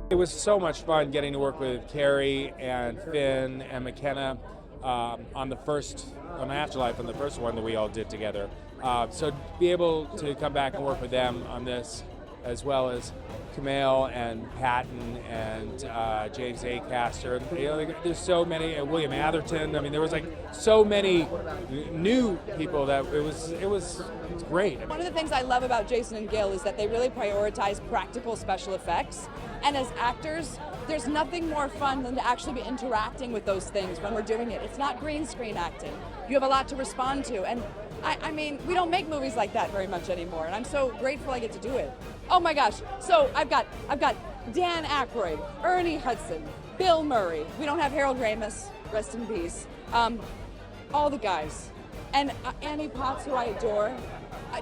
It was so much fun getting to work with Carrie and Finn and McKenna on Afterlife, on the first one that we all did together. So to be able to come back and work with them on this, as well as Kumail and Patton and James Acaster. There's so many, William Atherton. I mean, there was like so many new people that it was great. One of the things I love about Jason and Gil is that they really prioritize practical special effects. And as actors, there's nothing more fun than to actually be interacting with those things when we're doing it. It's not green screen acting. You have a lot to respond to. And I mean, we don't make movies like that very much anymore, and I'm so grateful I get to do it. Oh my gosh, so I've got Dan Aykroyd, Ernie Hudson, Bill Murray. We don't have Harold Ramis, rest in peace. All the guys. And Annie Potts, who I adore.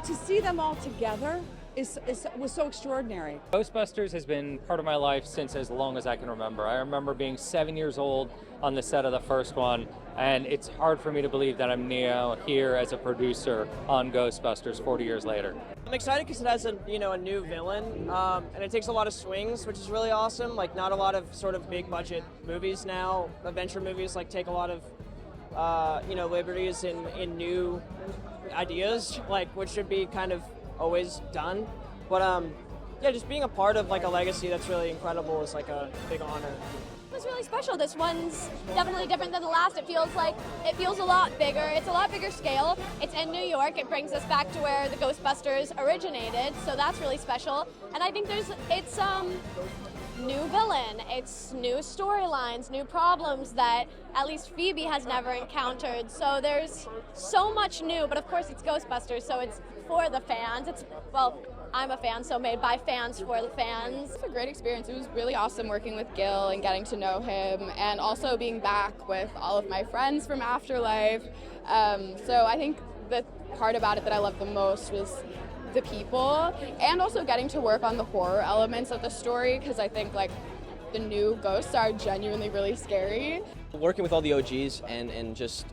To see them all together was so extraordinary. Ghostbusters has been part of my life since as long as I can remember. I remember being 7 years old on the set of the first one, and it's hard for me to believe that I'm now here as a producer on Ghostbusters 40 years later. I'm excited because it has a new villain, and it takes a lot of swings, which is really awesome. Like, not a lot of sort of big budget movies now, adventure movies, like, take a lot of liberties in new ideas, like, which should be kind of always done. But yeah, just being a part of like a legacy that's really incredible is like a big honor. It was really special. This one's definitely different than the last. It feels a lot bigger. It's a lot bigger scale. It's in New York. It brings us back to where the Ghostbusters originated, so that's really special. And I think it's new villain, it's new storylines, new problems that at least Phoebe has never encountered. So there's so much new, but of course it's Ghostbusters, so it's for the fans. I'm a fan, so made by fans for the fans. It's a great experience. It was really awesome working with Gil and getting to know him, and also being back with all of my friends from Afterlife. So I think the part about it that I loved the most was the people, and also getting to work on the horror elements of the story, because I think like the new ghosts are genuinely really scary. Working with all the OGs and just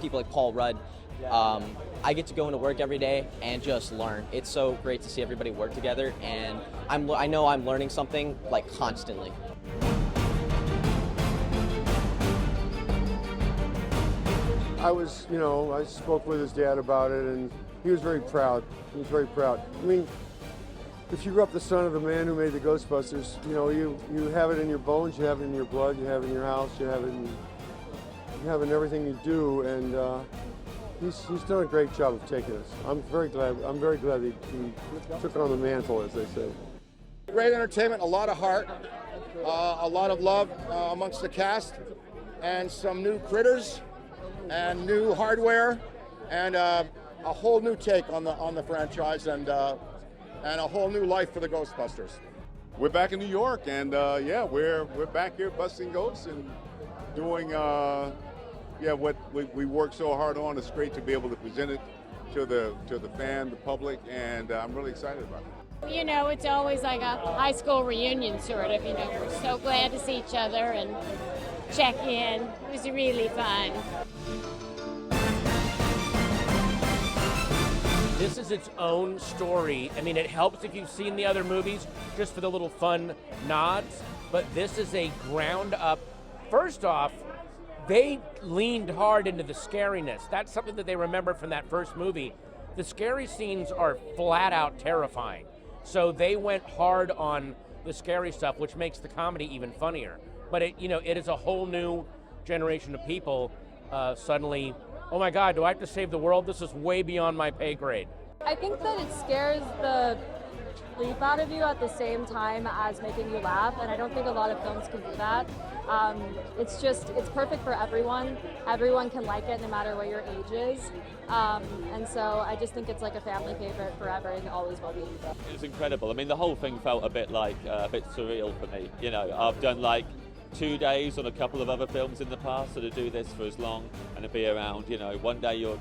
people like Paul Rudd, I get to go into work every day and just learn. It's so great to see everybody work together, and I know I'm learning something like constantly. I spoke with his dad about it, and he was very proud. He was very proud. I mean, if you grew up the son of the man who made the Ghostbusters, you have it in your bones, you have it in your blood, you have it in your house, you have it in everything you do, and he's done a great job of taking us. I'm very glad he took on the mantle, as they say. Great entertainment, a lot of heart, a lot of love amongst the cast, and some new critters, and new hardware, and a whole new take on the franchise, and a whole new life for the Ghostbusters. We're back in New York, and yeah, we're back here busting ghosts and doing what we worked so hard on. It's great to be able to present it to the fan, the public, and I'm really excited about it. It's always like a high school reunion sort of. We're so glad to see each other and check in. It was really fun. This is its own story. I mean, it helps if you've seen the other movies, just for the little fun nods, but this is a ground up. First off, they leaned hard into the scariness. That's something that they remember from that first movie. The scary scenes are flat out terrifying. So they went hard on the scary stuff, which makes the comedy even funnier. But it is a whole new generation of people suddenly, oh my God, do I have to save the world? This is way beyond my pay grade. I think that it scares the leap out of you at the same time as making you laugh, and I don't think a lot of films can do that. It's perfect for everyone. Everyone can like it no matter what your age is. And so I just think it's like a family favorite forever and always will be. It was incredible. I mean, the whole thing felt a bit surreal for me. I've done like 2 days on a couple of other films in the past, so to do this for as long and to be around, one day you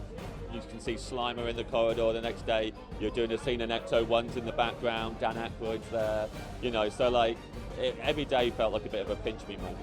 can see Slimer in the corridor, the next day you're doing a scene in Ecto 1's in the background, Dan Aykroyd's there, so like every day felt like a bit of a pinch me moment.